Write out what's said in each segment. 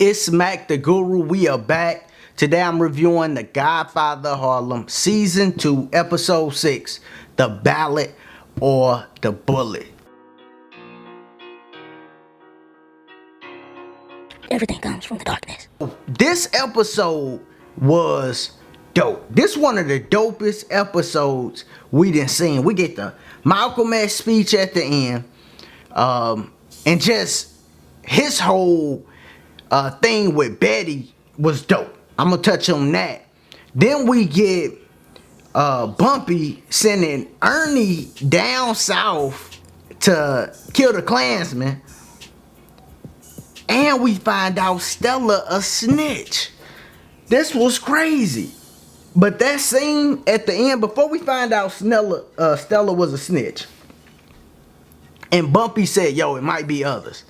It's MactheGuru. We are back. Today I'm reviewing The Godfather of Harlem, Season 2, Episode 6, The Ballot or the Bullet. Everything comes from the darkness. This episode was dope. This one of the dopest episodes we done seen. We get the Malcolm X speech at the end. And just his whole thing with Betty was dope. I'm gonna touch on that. Then we get Bumpy sending Ernie down south to kill the Klansman. And we find out Stella a snitch. This was crazy. But that scene at the end, before we find out Stella was a snitch, and Bumpy said, yo, it might be others.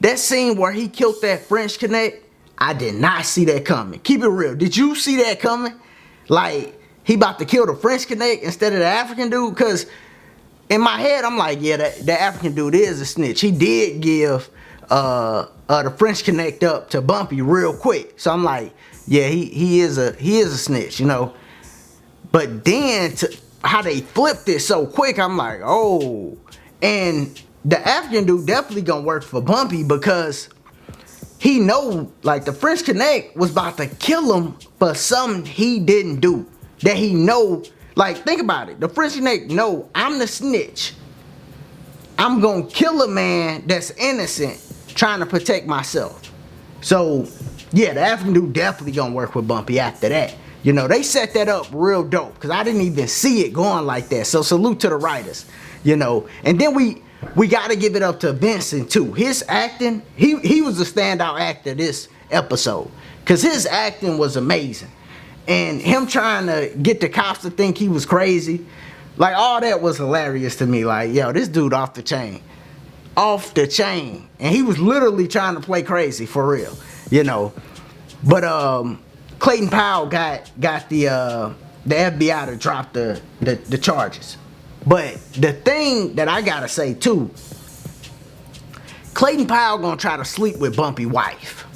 That scene where he killed that French Connect, I did not see that coming. Keep it real. Did you see that coming? Like, he about to kill the French Connect instead of the African dude? Because in my head, I'm like, yeah, the African dude is a snitch. He did give the French Connect up to Bumpy real quick. So I'm like, yeah, he is a snitch, you know. But then how they flipped it so quick, I'm like, oh. And the African dude definitely gonna work for Bumpy because he know, like, the French Connect was about to kill him for something he didn't do. That he know, like, think about it. The French Connect know I'm the snitch. I'm gonna kill a man that's innocent trying to protect myself. So, yeah, the African dude definitely gonna work with Bumpy after that. You know, they set that up real dope because I didn't even see it going like that. So salute to the writers, you know. And then we got to give it up to Vincent too. His acting, he was a standout actor this episode because his acting was amazing. And him trying to get the cops to think he was crazy, like, all that was hilarious to me. Like, yo, this dude off the chain. Off the chain. And he was literally trying to play crazy for real, you know. But Clayton Powell got the FBI to drop the charges. But the thing that I gotta say too, Clayton Powell gonna try to sleep with Bumpy wife.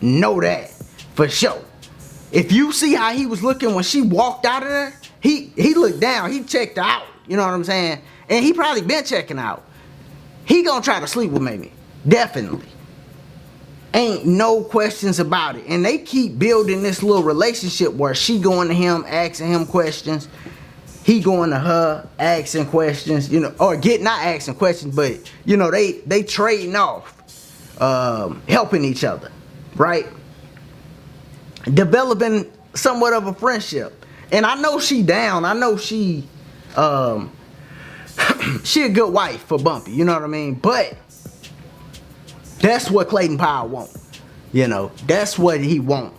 Know that for sure. If you see how he was looking when she walked out of there, he looked down, he checked her out. You know what I'm saying? And he probably been checking out. He gonna try to sleep with Mamie. Definitely. Ain't no questions about it. And they keep building this little relationship where she going to him, asking him questions. He going to her, asking questions, you know, or not asking questions, but, you know, they trading off, helping each other, right? Developing somewhat of a friendship. And I know she down. I know she a good wife for Bumpy, you know what I mean? But that's what Clayton Powell want. You know, that's what he want.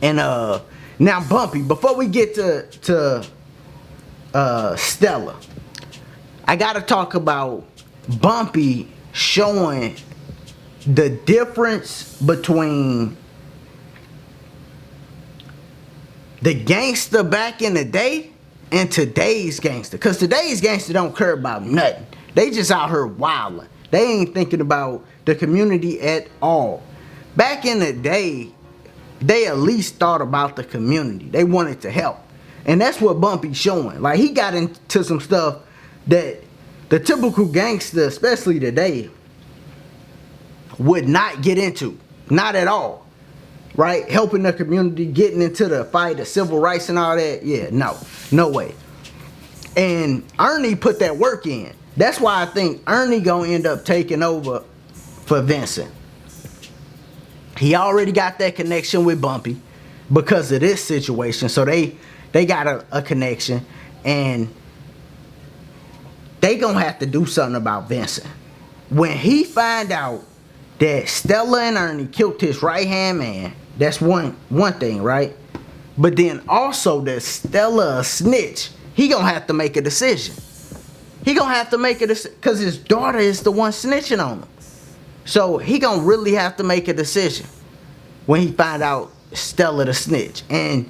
And now Bumpy, before we get to Stella, I gotta talk about Bumpy showing the difference between the gangster back in the day and today's gangster. Because today's gangster don't care about nothing. They just out here wilding. They ain't thinking about the community at all. Back in the day, they at least thought about the community. They wanted to help. And that's what Bumpy's showing. Like, he got into some stuff that the typical gangster, especially today, would not get into. Not at all. Right? Helping the community, getting into the fight of civil rights and all that. Yeah, no way. And Ernie put that work in. That's why I think Ernie gonna end up taking over for Vincent. He already got that connection with Bumpy because of this situation. So they got a connection, and they gonna have to do something about Vincent. When he find out that Stella and Ernie killed his right-hand man, that's one thing, right? But then also that Stella a snitch, he gonna have to make a decision. He gonna have to make a decision because his daughter is the one snitching on him. So he gonna really have to make a decision when he find out Stella the snitch. And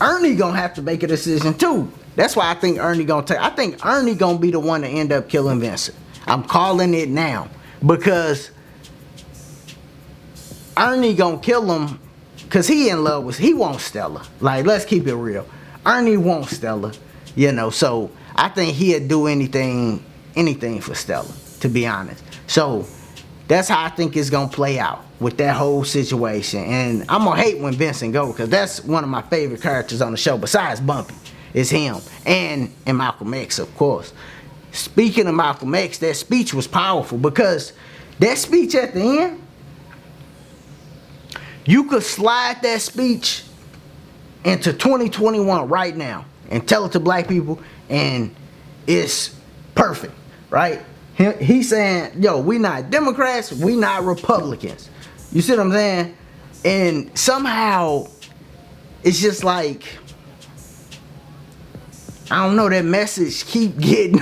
Ernie gonna have to make a decision too. That's why I think Ernie gonna be the one to end up killing Vincent. I'm calling it now because Ernie gonna kill him because he in love with, he wants Stella. Like, let's keep it real. Ernie wants Stella, you know, so I think he'd do anything for Stella, to be honest. So that's how I think it's gonna play out with that whole situation. And I'm gonna hate when Vincent go, because that's one of my favorite characters on the show besides Bumpy. It's him and Malcolm X, of course. Speaking of Malcolm X, that speech was powerful, because that speech at the end, you could slide that speech into 2021 right now and tell it to black people, and it's perfect, right? He's saying, yo, we not Democrats, we not Republicans. You see what I'm saying? And somehow it's just like, I don't know, that message keep getting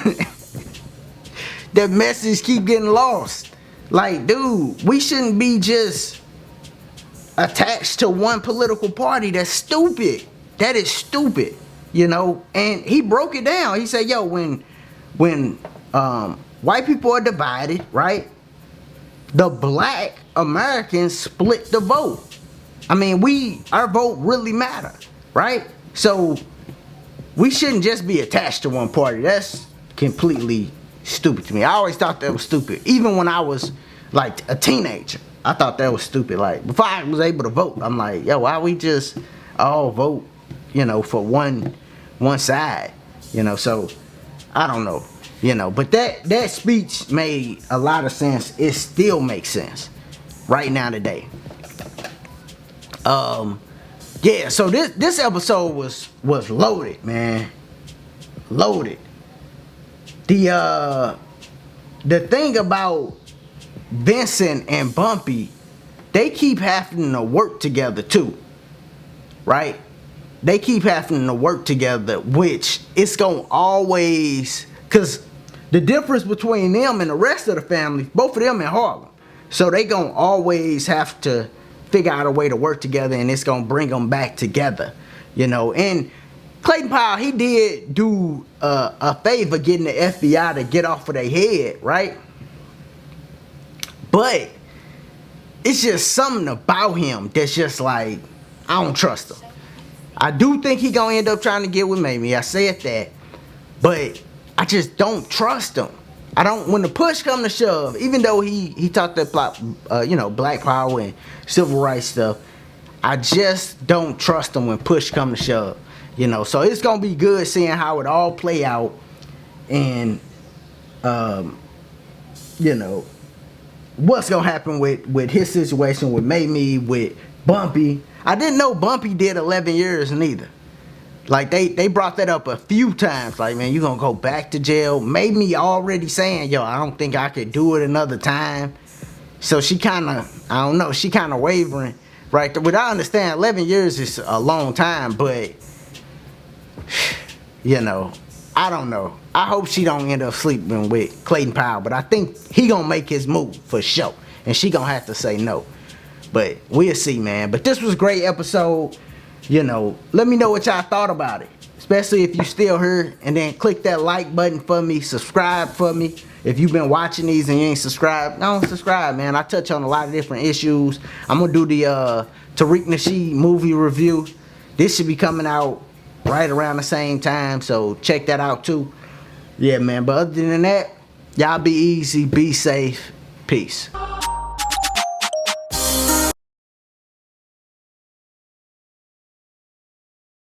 that message keep getting lost. Like, dude, we shouldn't be just attached to one political party. That's stupid. That is stupid, you know. And he broke it down. He said, yo, when white people are divided, right, the black Americans split the vote. I mean, our vote really matter, right? So we shouldn't just be attached to one party. That's completely stupid to me. I always thought that was stupid. Even when I was like a teenager, I thought that was stupid. Like, before I was able to vote, I'm like, yo, why we just all vote, you know, for one side, you know? So I don't know, you know, but that speech made a lot of sense. It still makes sense right now today. Yeah, so this episode was loaded, man. Loaded. The thing about Vincent and Bumpy, they keep having to work together too, right? They keep having to work together, which it's gonna always, because the difference between them and the rest of the family, both of them in Harlem, so they gonna always have to figure out a way to work together, and it's gonna bring them back together, you know. And Clayton Powell, he did do a favor getting the FBI to get off of their head, right? But it's just something about him that's just like, I don't trust him. I do think he gonna end up trying to get with Mamie. I said that, but I just don't trust him. I don't. When the push come to shove, even though he talked about black power and civil rights stuff, I just don't trust him when push come to shove. You know, so it's gonna be good seeing how it all play out, and you know, what's gonna happen with his situation with Mamie, with Bumpy. I didn't know Bumpy did 11 years neither. Like, they brought that up a few times. Like, man, you gonna go back to jail? Mamie already saying, yo, I don't think I could do it another time. So she kind of, I don't know, she kind of wavering, right? But I understand 11 years is a long time, but you know, I don't know. I hope she don't end up sleeping with Clayton Powell, but I think he gonna make his move for sure, and she gonna have to say no. But we'll see, man. But this was a great episode. You know, let me know what y'all thought about it, especially if you still here, and then click that like button for me, subscribe for me. If you've been watching these and you ain't subscribed, don't subscribe, man. I touch on a lot of different issues. I'm gonna do the Tariq Nasheed movie review. This should be coming out right around the same time, so check that out too. Yeah, man. But other than that, y'all be easy, be safe, peace.